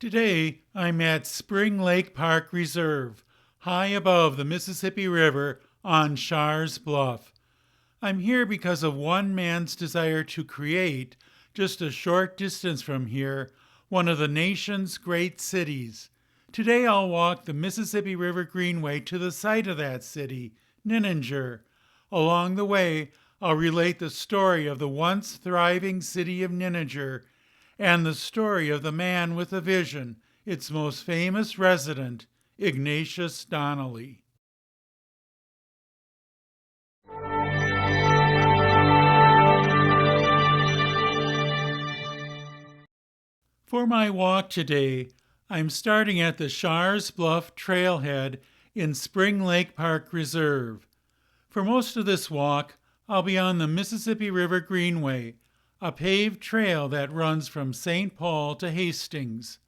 Today, I'm at Spring Lake Park Reserve, high above the Mississippi River on Schaar's Bluff. I'm here because of one man's desire to create, just a short distance from here, one of the nation's great cities. Today I'll walk the Mississippi River Greenway to the site of that city, Nininger. Along the way, I'll relate the story of the once thriving city of Nininger and the story of the man with a vision, its most famous resident, Ignatius Donnelly. For my walk today, I'm starting at the Schaar's Bluff Trailhead in Spring Lake Park Reserve. For most of this walk, I'll be on the Mississippi River Greenway, a paved trail that runs from St. Paul to Hastings.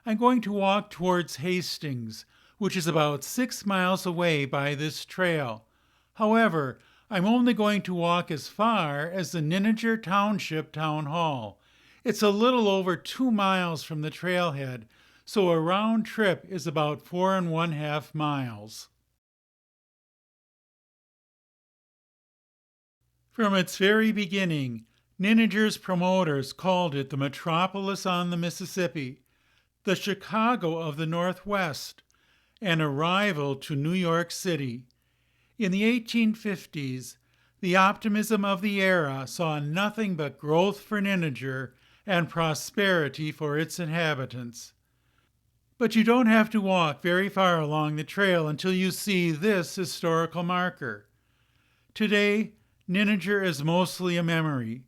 I'm going to walk towards Hastings, which is about 6 miles away by this trail. However, I'm only going to walk as far as the Nininger Township Town Hall. It's a little over 2 miles from the trailhead, so a round trip is about 4.5 miles. From its very beginning, Nininger's promoters called it the metropolis on the Mississippi, the Chicago of the Northwest, and a rival to New York City. In the 1850s, the optimism of the era saw nothing but growth for Nininger and prosperity for its inhabitants. But you don't have to walk very far along the trail until you see this historical marker. Today, Nininger is mostly a memory.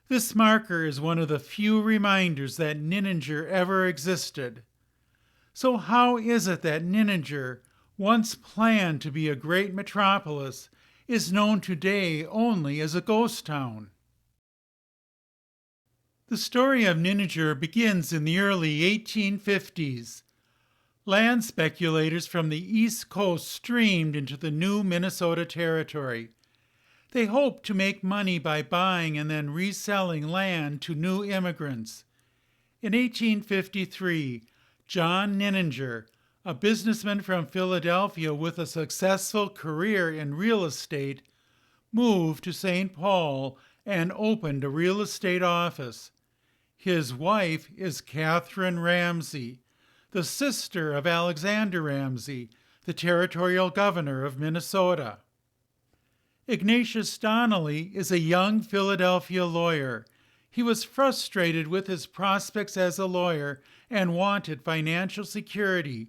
This marker is one of the few reminders that Nininger ever existed. So how is it that Nininger, once planned to be a great metropolis, is known today only as a ghost town? The story of Nininger begins in the early 1850s. Land speculators from the East Coast streamed into the new Minnesota Territory. They hoped to make money by buying and then reselling land to new immigrants. In 1853, John Nininger, a businessman from Philadelphia with a successful career in real estate, moved to St. Paul and opened a real estate office. His wife is Catherine Ramsey, the sister of Alexander Ramsey, the territorial governor of Minnesota. Ignatius Donnelly is a young Philadelphia lawyer. He was frustrated with his prospects as a lawyer and wanted financial security.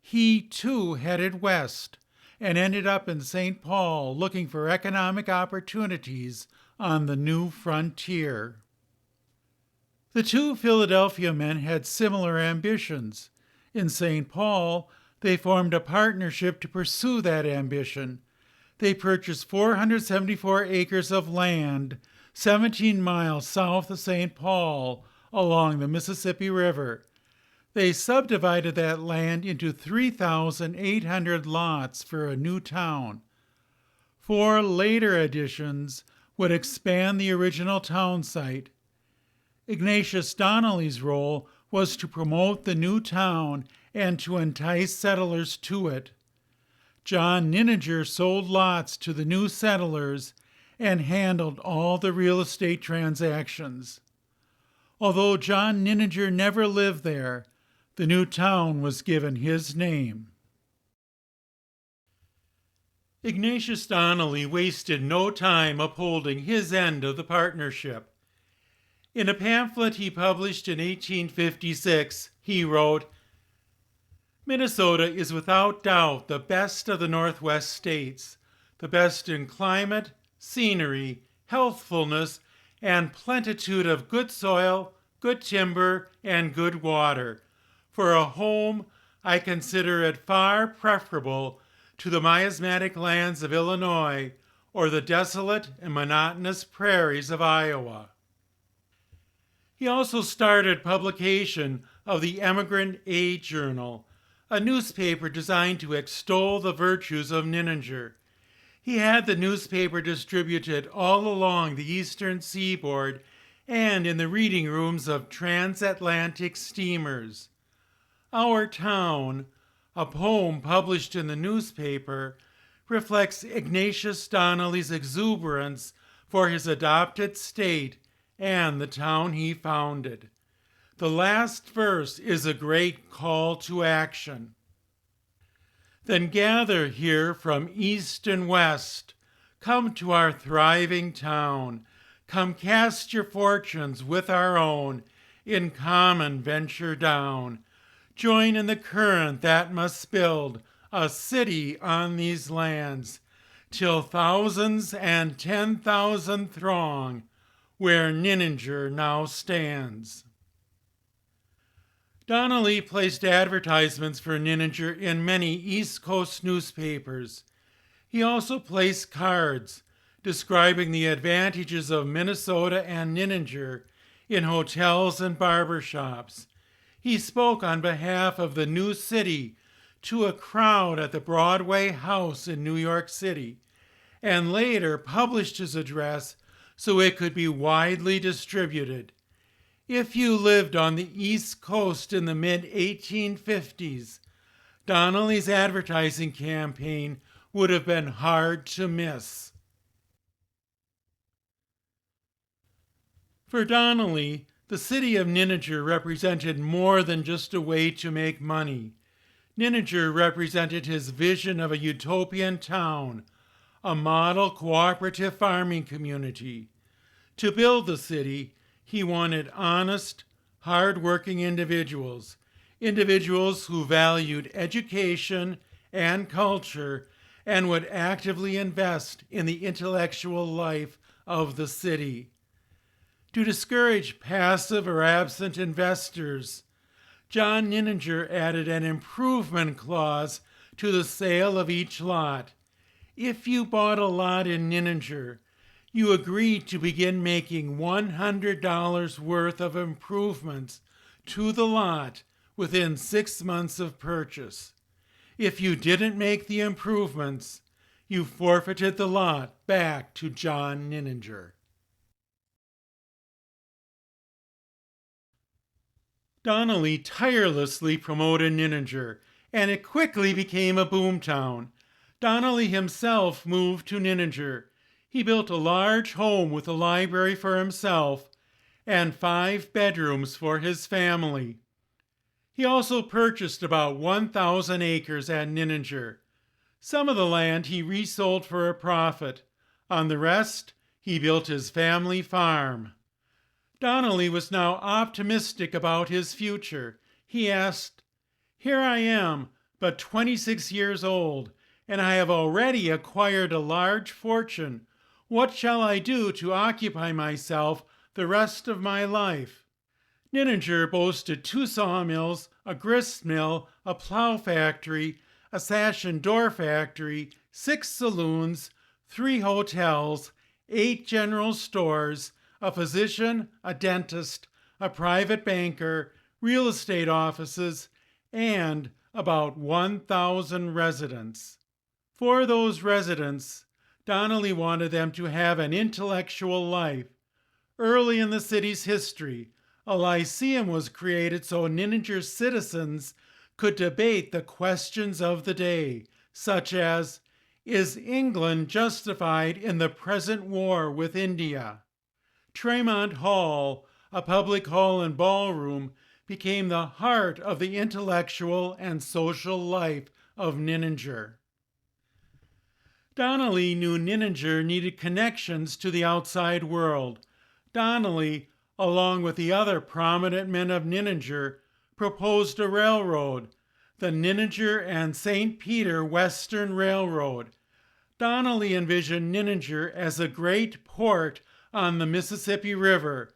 He, too, headed west and ended up in St. Paul looking for economic opportunities on the new frontier. The two Philadelphia men had similar ambitions. In St. Paul, they formed a partnership to pursue that ambition. They purchased 474 acres of land 17 miles south of St. Paul along the Mississippi River. They subdivided that land into 3,800 lots for a new town. 4 later additions would expand the original town site. Ignatius Donnelly's role was to promote the new town and to entice settlers to it. John Nininger sold lots to the new settlers and handled all the real estate transactions. Although John Nininger never lived there, the new town was given his name. Ignatius Donnelly wasted no time upholding his end of the partnership. In a pamphlet he published in 1856, he wrote, "Minnesota is without doubt the best of the Northwest states, the best in climate, scenery, healthfulness, and plenitude of good soil, good timber, and good water. For a home, I consider it far preferable to the miasmatic lands of Illinois or the desolate and monotonous prairies of Iowa." He also started publication of the Emigrant Aid Journal, a newspaper designed to extol the virtues of Nininger. He had the newspaper distributed all along the eastern seaboard and in the reading rooms of transatlantic steamers. Our Town, a poem published in the newspaper, reflects Ignatius Donnelly's exuberance for his adopted state and the town he founded. The last verse is a great call to action. Then gather here from east and west, come to our thriving town, come cast your fortunes with our own, in common venture down. Join in the current that must build a city on these lands, till thousands and 10,000 throng where Nininger now stands. Donnelly placed advertisements for Nininger in many East Coast newspapers. He also placed cards describing the advantages of Minnesota and Nininger in hotels and barber shops. He spoke on behalf of the new city to a crowd at the Broadway House in New York City, and later published his address so it could be widely distributed. If you lived on the East Coast in the mid-1850s, Donnelly's advertising campaign would have been hard to miss. For Donnelly, the city of Nininger represented more than just a way to make money. Nininger represented his vision of a utopian town, a model cooperative farming community. To build the city, he wanted honest, hard-working individuals who valued education and culture and would actively invest in the intellectual life of the city. To discourage passive or absent investors, John Nininger added an improvement clause to the sale of each lot. If you bought a lot in Nininger, you agreed to begin making $100 worth of improvements to the lot within 6 months of purchase. If you didn't make the improvements, you forfeited the lot back to John Nininger. Donnelly tirelessly promoted Nininger, and it quickly became a boomtown. Donnelly himself moved to Nininger. He built a large home with a library for himself and 5 bedrooms for his family. He also purchased about 1,000 acres at Nininger. Some of the land he resold for a profit. On the rest, he built his family farm. Donnelly was now optimistic about his future. He asked, "Here I am, but 26 years old, and I have already acquired a large fortune. What shall I do to occupy myself the rest of my life?" Nininger boasted 2 sawmills, a grist mill, a plow factory, a sash and door factory, 6 saloons, 3 hotels, 8 general stores, a physician, a dentist, a private banker, real estate offices, and about 1,000 residents. For those residents, Donnelly wanted them to have an intellectual life. Early in the city's history, a lyceum was created so Nininger citizens could debate the questions of the day, such as, is England justified in the present war with India? Tremont Hall, a public hall and ballroom, became the heart of the intellectual and social life of Nininger. Donnelly knew Nininger needed connections to the outside world. Donnelly, along with the other prominent men of Nininger, proposed a railroad, the Nininger and St. Peter Western Railroad. Donnelly envisioned Nininger as a great port on the Mississippi River.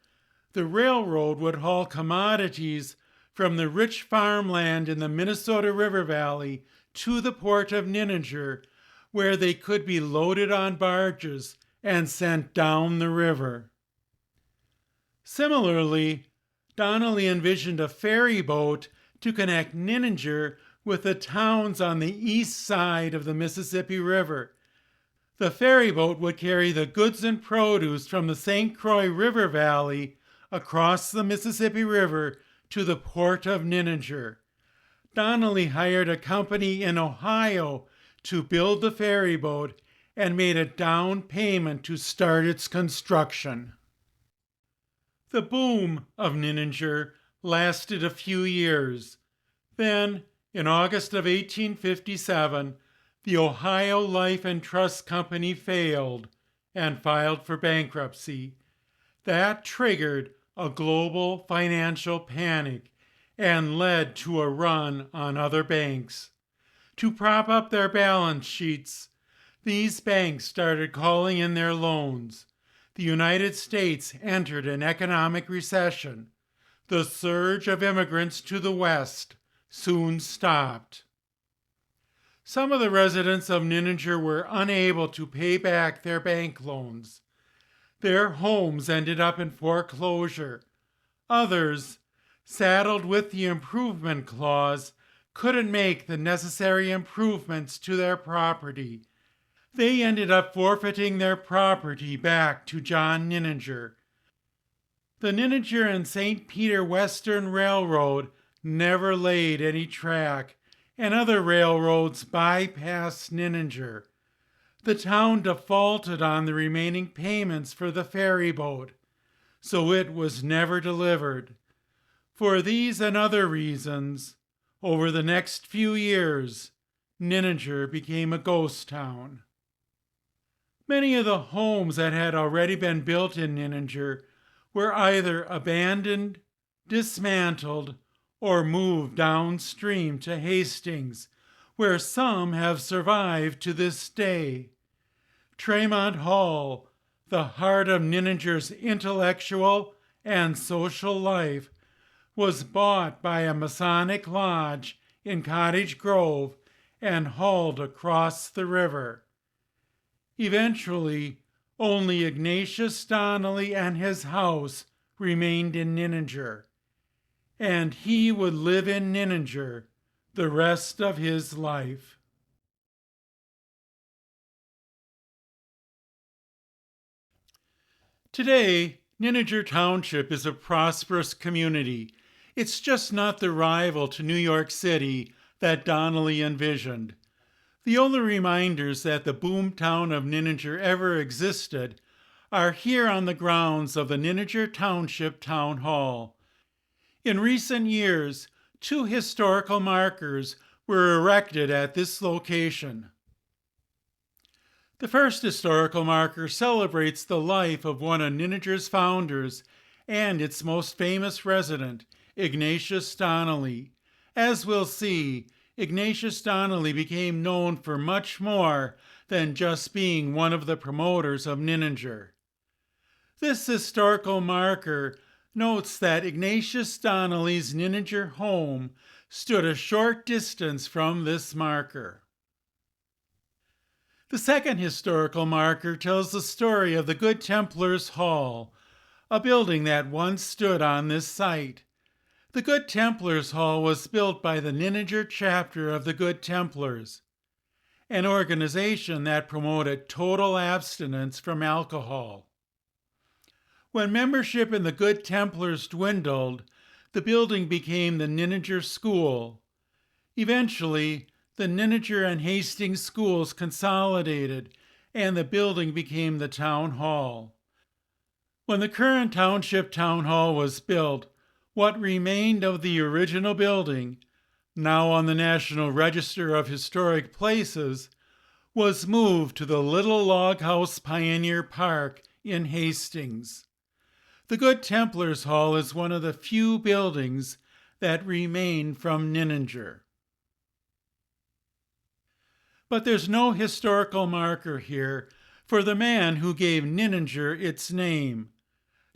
The railroad would haul commodities from the rich farmland in the Minnesota River Valley to the port of Nininger, where they could be loaded on barges and sent down the river. Similarly, Donnelly envisioned a ferry boat to connect Nininger with the towns on the east side of the Mississippi River. The ferry boat would carry the goods and produce from the St. Croix River Valley across the Mississippi River to the port of Nininger. Donnelly hired a company in Ohio to build the ferry boat and made a down payment to start its construction. The boom of Nininger lasted a few years. Then, in August of 1857, the Ohio Life and Trust Company failed and filed for bankruptcy. That triggered a global financial panic and led to a run on other banks. To prop up their balance sheets, these banks started calling in their loans. The United States entered an economic recession. The surge of immigrants to the West soon stopped. Some of the residents of Nininger were unable to pay back their bank loans. Their homes ended up in foreclosure. Others, saddled with the improvement clause, couldn't make the necessary improvements to their property. They ended up forfeiting their property back to John Nininger. The Nininger and St. Peter Western Railroad never laid any track, and other railroads bypassed Nininger. The town defaulted on the remaining payments for the ferry boat, so it was never delivered. For these and other reasons, over the next few years, Nininger became a ghost town. Many of the homes that had already been built in Nininger were either abandoned, dismantled, or moved downstream to Hastings, where some have survived to this day. Tremont Hall, the heart of Nininger's intellectual and social life, was bought by a Masonic lodge in Cottage Grove and hauled across the river. Eventually, only Ignatius Donnelly and his house remained in Nininger, and he would live in Nininger the rest of his life. Today, Nininger Township is a prosperous community. It's just not the rival to New York City that Donnelly envisioned. The only reminders that the boomtown of Nininger ever existed are here on the grounds of the Nininger Township Town Hall. In recent years, 2 historical markers were erected at this location. The first historical marker celebrates the life of one of Nininger's founders and its most famous resident, Ignatius Donnelly. As we'll see, Ignatius Donnelly became known for much more than just being one of the promoters of Nininger. This historical marker notes that Ignatius Donnelly's Nininger home stood a short distance from this marker. The second historical marker tells the story of the Good Templars Hall, a building that once stood on this site. The Good Templars Hall was built by the Nininger Chapter of the Good Templars, an organization that promoted total abstinence from alcohol. When membership in the Good Templars dwindled, the building became the Nininger School. Eventually, the Nininger and Hastings schools consolidated, and the building became the town hall. When the current Township Town Hall was built, what remained of the original building, now on the National Register of Historic Places, was moved to the Little Log House Pioneer Park in Hastings. The Good Templars Hall is one of the few buildings that remain from Nininger. But there's no historical marker here for the man who gave Nininger its name.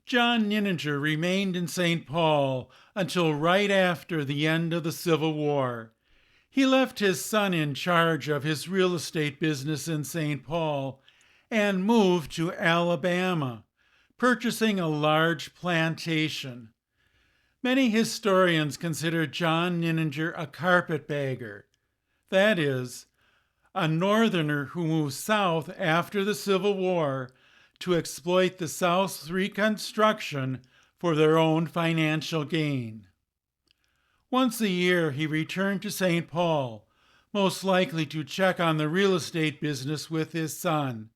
John Nininger remained in St. Paul until right after the end of the Civil War. He left his son in charge of his real estate business in St. Paul and moved to Alabama, purchasing a large plantation. Many historians consider John Nininger a carpetbagger. That is, a northerner who moved south after the Civil War to exploit the South's Reconstruction for their own financial gain. Once a year, he returned to St. Paul, most likely to check on the real estate business with his son.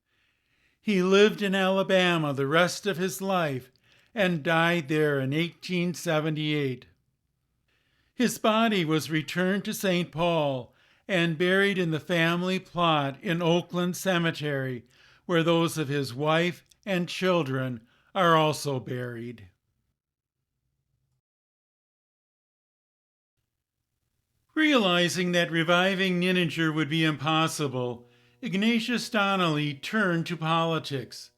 He lived in Alabama the rest of his life and died there in 1878. His body was returned to St. Paul and buried in the family plot in Oakland Cemetery, where those of his wife and children are also buried. Realizing that reviving Nininger would be impossible, Ignatius Donnelly turned to politics.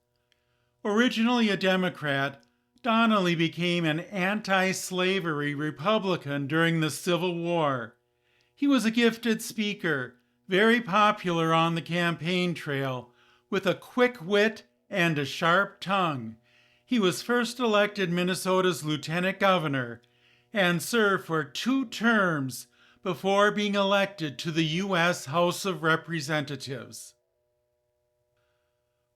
Originally a Democrat, Donnelly became an anti-slavery Republican during the Civil War. He was a gifted speaker, very popular on the campaign trail, with a quick wit and a sharp tongue. He was first elected Minnesota's lieutenant governor and served for 2 terms before being elected to the U.S. House of Representatives.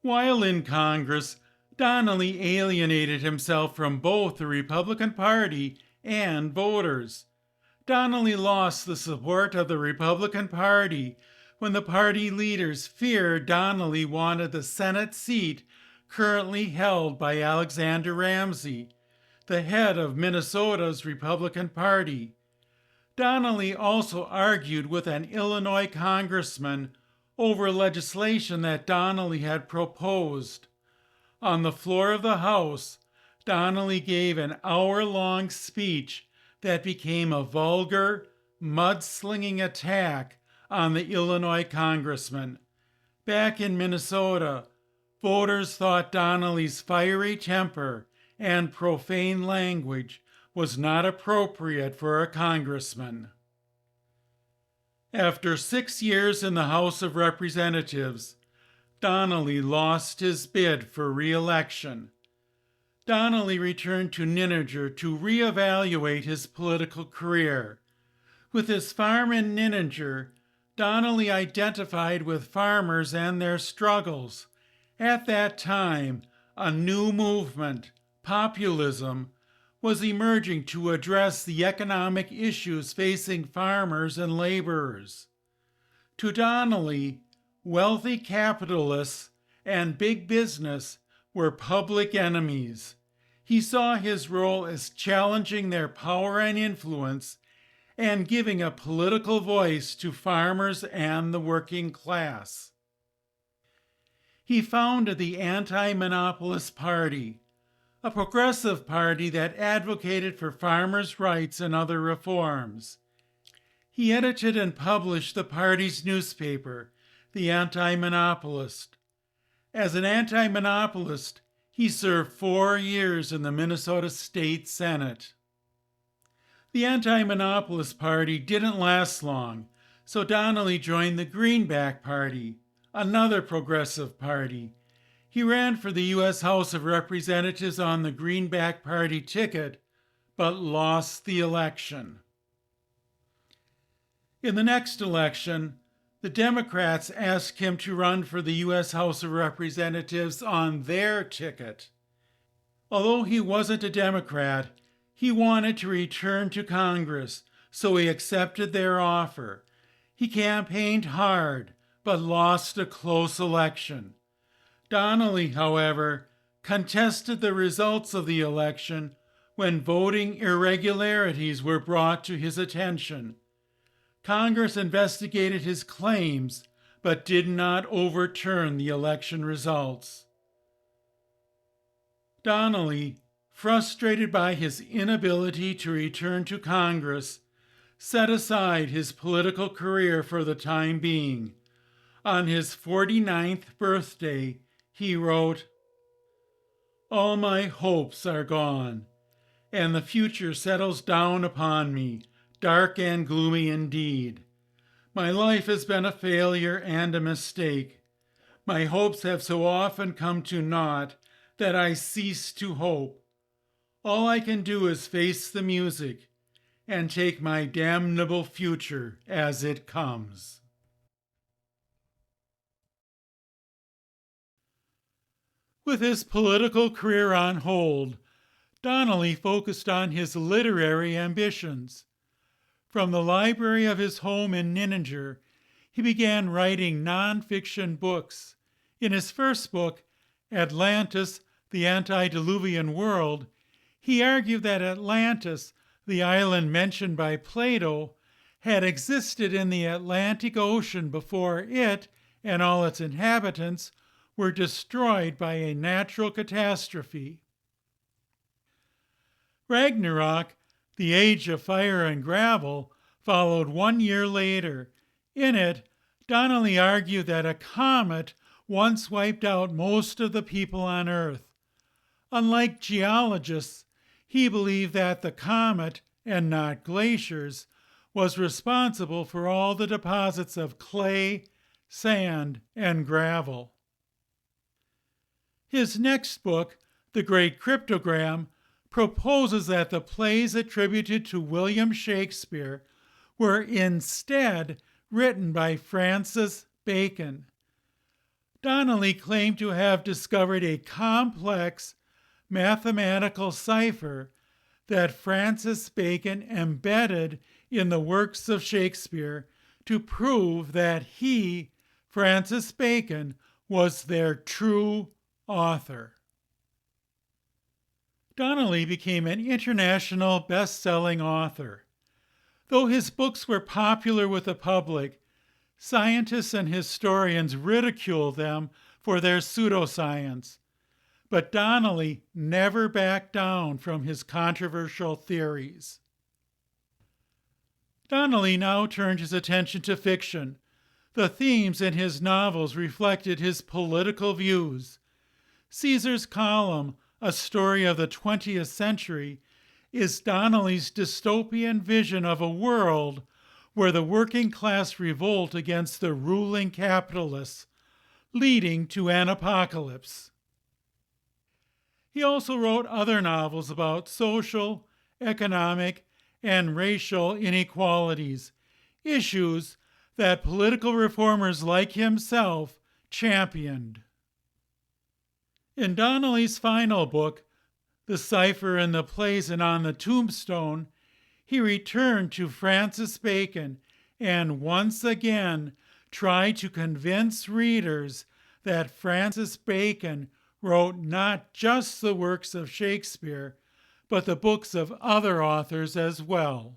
While in Congress, Donnelly alienated himself from both the Republican Party and voters. Donnelly lost the support of the Republican Party when the party leaders feared Donnelly wanted the Senate seat currently held by Alexander Ramsey, the head of Minnesota's Republican Party. Donnelly also argued with an Illinois congressman over legislation that Donnelly had proposed. On the floor of the House, Donnelly gave an hour-long speech that became a vulgar, mudslinging attack on the Illinois congressman. Back in Minnesota, voters thought Donnelly's fiery temper and profane language was not appropriate for a congressman. After 6 years in the House of Representatives, Donnelly lost his bid for re-election. Donnelly returned to Nininger to reevaluate his political career. With his farm in Nininger, Donnelly identified with farmers and their struggles. At that time, a new movement, populism, was emerging to address the economic issues facing farmers and laborers. To Donnelly, wealthy capitalists and big business were public enemies. He saw his role as challenging their power and influence and giving a political voice to farmers and the working class. He founded the Anti-Monopolist Party, a progressive party that advocated for farmers' rights and other reforms. He edited and published the party's newspaper, the Anti-Monopolist. As an anti-monopolist, he served 4 years in the Minnesota State Senate. The Anti-Monopolist Party didn't last long, so Donnelly joined the Greenback Party, another progressive party. He ran for the U.S. House of Representatives on the Greenback Party ticket, but lost the election. In the next election, the Democrats asked him to run for the U.S. House of Representatives on their ticket. Although he wasn't a Democrat, he wanted to return to Congress, so he accepted their offer. He campaigned hard, but lost a close election. Donnelly, however, contested the results of the election when voting irregularities were brought to his attention. Congress investigated his claims, but did not overturn the election results. Donnelly, frustrated by his inability to return to Congress, set aside his political career for the time being. On his 49th birthday, he wrote, "All my hopes are gone, and the future settles down upon me, dark and gloomy indeed. My life has been a failure and a mistake. My hopes have so often come to naught that I cease to hope. All I can do is face the music and take my damnable future as it comes." With his political career on hold, Donnelly focused on his literary ambitions. From the library of his home in Nininger, he began writing nonfiction books. In his first book, Atlantis, the Antediluvian World, he argued that Atlantis, the island mentioned by Plato, had existed in the Atlantic Ocean before it and all its inhabitants were destroyed by a natural catastrophe. Ragnarok, the Age of Fire and Gravel, followed 1 year later. In it, Donnelly argued that a comet once wiped out most of the people on Earth. Unlike geologists, he believed that the comet, and not glaciers, was responsible for all the deposits of clay, sand, and gravel. His next book, The Great Cryptogram, proposes that the plays attributed to William Shakespeare were instead written by Francis Bacon. Donnelly claimed to have discovered a complex mathematical cipher that Francis Bacon embedded in the works of Shakespeare to prove that he, Francis Bacon, was their true author. Donnelly became an international best-selling author. Though his books were popular with the public, scientists and historians ridiculed them for their pseudoscience. But Donnelly never backed down from his controversial theories. Donnelly now turned his attention to fiction. The themes in his novels reflected his political views. Caesar's Column, a story of the 20th century, is Donnelly's dystopian vision of a world where the working class revolt against the ruling capitalists, leading to an apocalypse. He also wrote other novels about social, economic, and racial inequalities, issues that political reformers like himself championed. In Donnelly's final book, The Cipher in the Plays and on the Tombstone, he returned to Francis Bacon and once again tried to convince readers that Francis Bacon wrote not just the works of Shakespeare, but the books of other authors as well.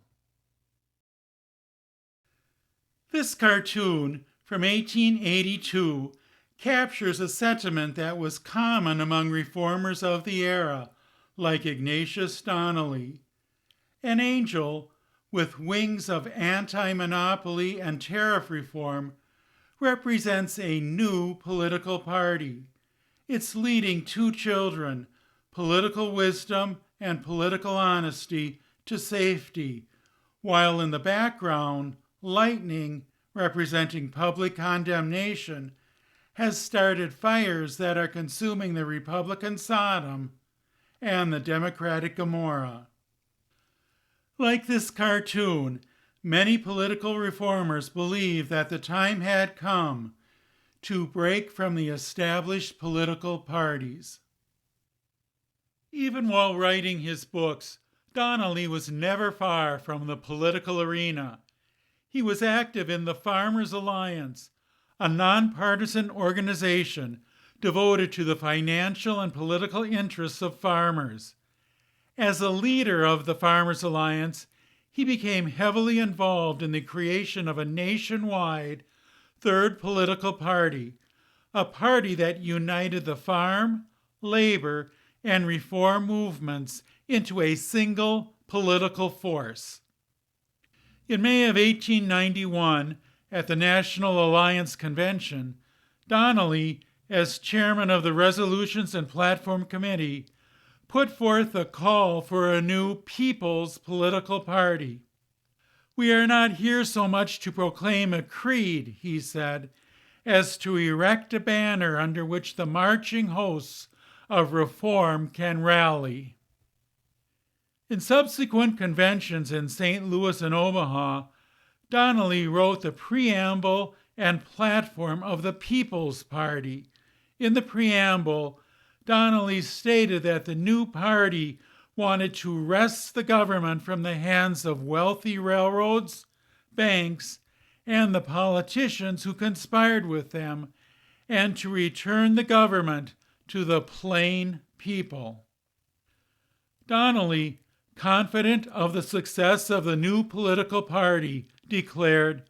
This cartoon from 1882 captures a sentiment that was common among reformers of the era, like Ignatius Donnelly. An angel, with wings of anti-monopoly and tariff reform, represents a new political party. It's leading 2 children, political wisdom and political honesty, to safety, while in the background, lightning, representing public condemnation, has started fires that are consuming the Republican Sodom and the Democratic Gomorrah. Like this cartoon, many political reformers believe that the time had come to break from the established political parties. Even while writing his books, Donnelly was never far from the political arena. He was active in the Farmers Alliance, a nonpartisan organization devoted to the financial and political interests of farmers. As a leader of the Farmers Alliance, he became heavily involved in the creation of a nationwide third political party, a party that united the farm, labor, and reform movements into a single political force. In May of 1891, at the National Alliance Convention, Donnelly, as chairman of the Resolutions and Platform Committee, put forth a call for a new People's Political Party. "We are not here so much to proclaim a creed," he said, "as to erect a banner under which the marching hosts of reform can rally." In subsequent conventions in St. Louis and Omaha, Donnelly wrote the preamble and platform of the People's Party. In the preamble, Donnelly stated that the new party wanted to wrest the government from the hands of wealthy railroads, banks, and the politicians who conspired with them, and to return the government to the plain people. Donnelly, confident of the success of the new political party, declared,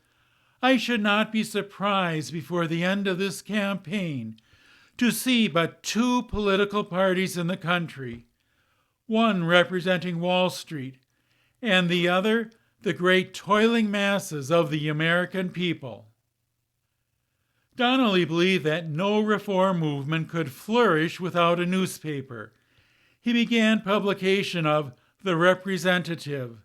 "I should not be surprised before the end of this campaign to see but two political parties in the country, one representing Wall Street, and the other the great toiling masses of the American people." Donnelly believed that no reform movement could flourish without a newspaper. He began publication of The Representative.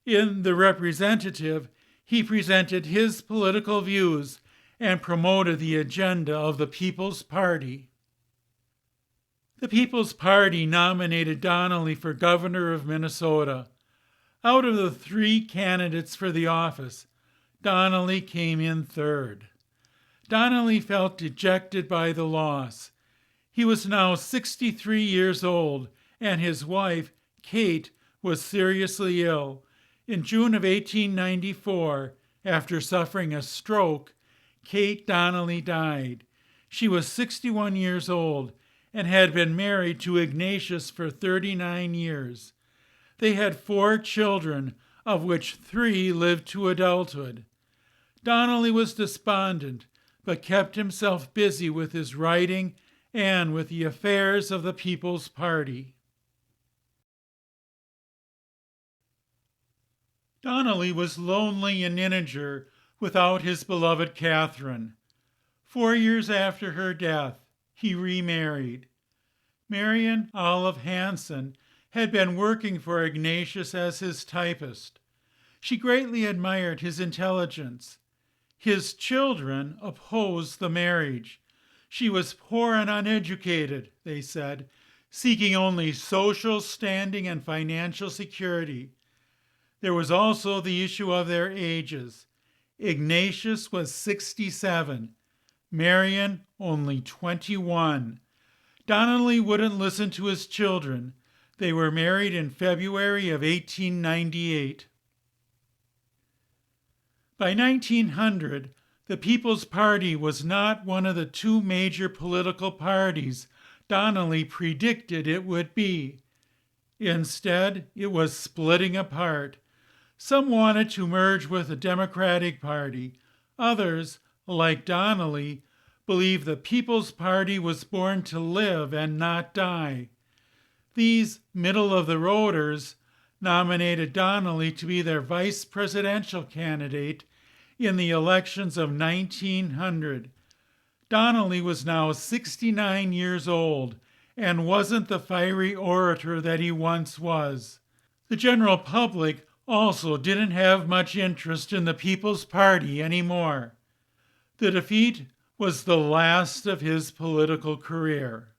In The Representative, he presented his political views and promoted the agenda of the People's Party. The People's Party nominated Donnelly for governor of Minnesota. Out of the three candidates for the office, Donnelly came in third. Donnelly felt dejected by the loss. He was now 63 years old, and his wife, Kate, was seriously ill. In June of 1894, after suffering a stroke, Kate Donnelly died. She was 61 years old and had been married to Ignatius for 39 years. They had 4 children, of which 3 lived to adulthood. Donnelly was despondent, but kept himself busy with his writing and with the affairs of the People's Party. Donnelly was lonely in Nininger without his beloved Catherine. 4 years after her death, he remarried. Marion Olive Hansen had been working for Ignatius as his typist. She greatly admired his intelligence. His children opposed the marriage. She was poor and uneducated, they said, seeking only social standing and financial security. There was also the issue of their ages. Ignatius was 67, Marion only 21. Donnelly wouldn't listen to his children. They were married in February of 1898. By 1900, the People's Party was not one of the 2 major political parties Donnelly predicted it would be. Instead, it was splitting apart. Some wanted to merge with the Democratic Party. Others, like Donnelly, believed the People's Party was born to live and not die. These middle-of-the-roaders nominated Donnelly to be their vice presidential candidate in the elections of 1900. Donnelly was now 69 years old and wasn't the fiery orator that he once was. The general public also didn't have much interest in the People's Party anymore. The defeat was the last of his political career.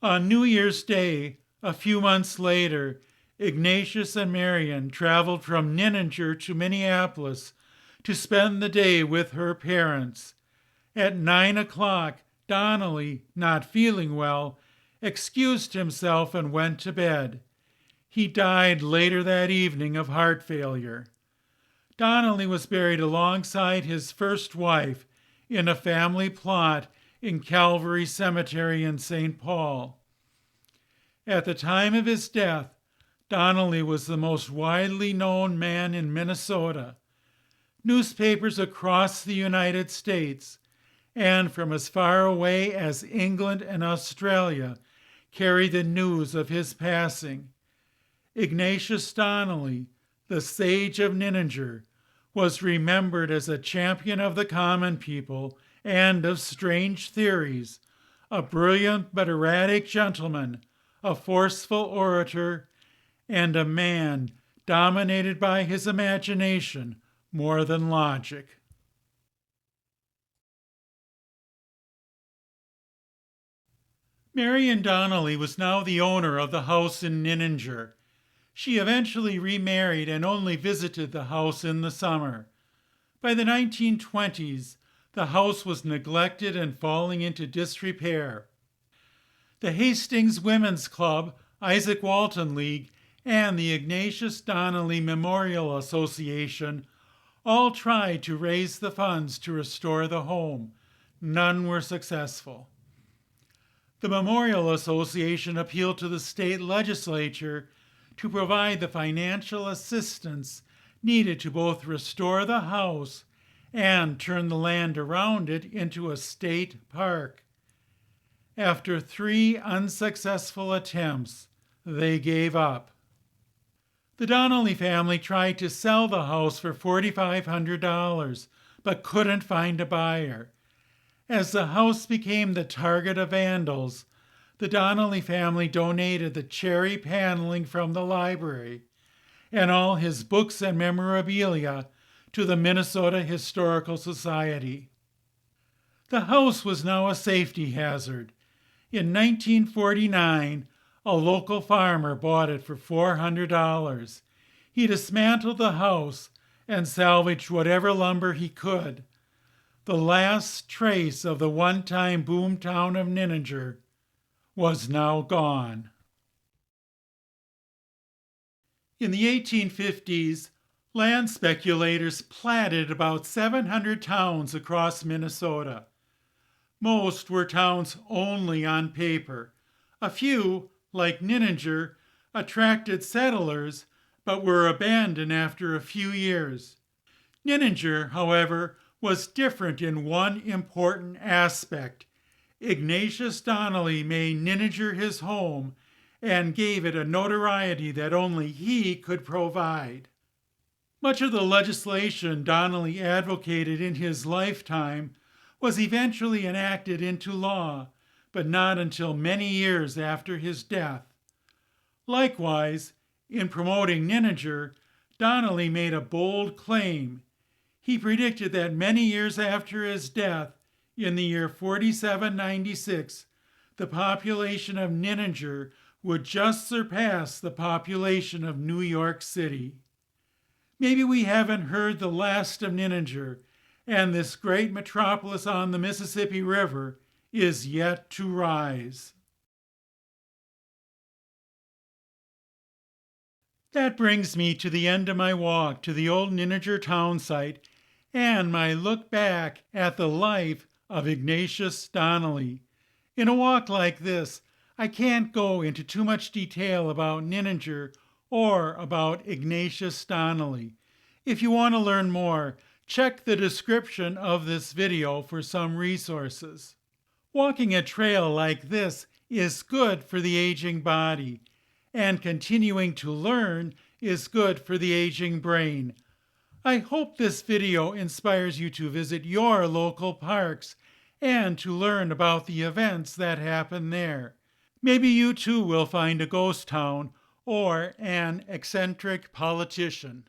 On New Year's Day, a few months later, Ignatius and Marion traveled from Nininger to Minneapolis to spend the day with her parents. At 9 o'clock, Donnelly, not feeling well, excused himself and went to bed. He died later that evening of heart failure. Donnelly was buried alongside his first wife in a family plot in Calvary Cemetery in St. Paul. At the time of his death, Donnelly was the most widely known man in Minnesota. Newspapers across the United States and from as far away as England and Australia carried the news of his passing. Ignatius Donnelly, the Sage of Nininger, was remembered as a champion of the common people and of strange theories, a brilliant but erratic gentleman, a forceful orator, and a man dominated by his imagination more than logic. Marion Donnelly was now the owner of the house in Nininger. She eventually remarried and only visited the house in the summer. By the 1920s, the house was neglected and falling into disrepair. The Hastings Women's Club, Isaac Walton League, and the Ignatius Donnelly Memorial Association all tried to raise the funds to restore the home. None were successful. The Memorial Association appealed to the state legislature to provide the financial assistance needed to both restore the house and turn the land around it into a state park. After 3 unsuccessful attempts, they gave up. The Donnelly family tried to sell the house for $4,500, but couldn't find a buyer. As the house became the target of vandals, the Donnelly family donated the cherry paneling from the library and all his books and memorabilia to the Minnesota Historical Society. The house was now a safety hazard. In 1949, a local farmer bought it for $400. He dismantled the house and salvaged whatever lumber he could. The last trace of the one-time boom town of Nininger was now gone. In the 1850s, land speculators platted about 700 towns across Minnesota. Most were towns only on paper. A few, like Nininger, attracted settlers but were abandoned after a few years. Nininger, however, was different in one important aspect. Ignatius Donnelly made Nininger his home and gave it a notoriety that only he could provide. Much of the legislation Donnelly advocated in his lifetime was eventually enacted into law, but not until many years after his death. Likewise, in promoting Nininger, Donnelly made a bold claim. He predicted that many years after his death, in the year 4796, the population of Nininger would just surpass the population of New York City. Maybe we haven't heard the last of Nininger, and this great metropolis on the Mississippi River is yet to rise. That brings me to the end of my walk to the old Nininger town site and my look back at the life of Ignatius Donnelly. In a walk like this, I can't go into too much detail about Nininger or about Ignatius Donnelly. If you want to learn more, check the description of this video for some resources. Walking a trail like this is good for the aging body, and continuing to learn is good for the aging brain. I hope this video inspires you to visit your local parks and to learn about the events that happen there. Maybe you too will find a ghost town or an eccentric politician.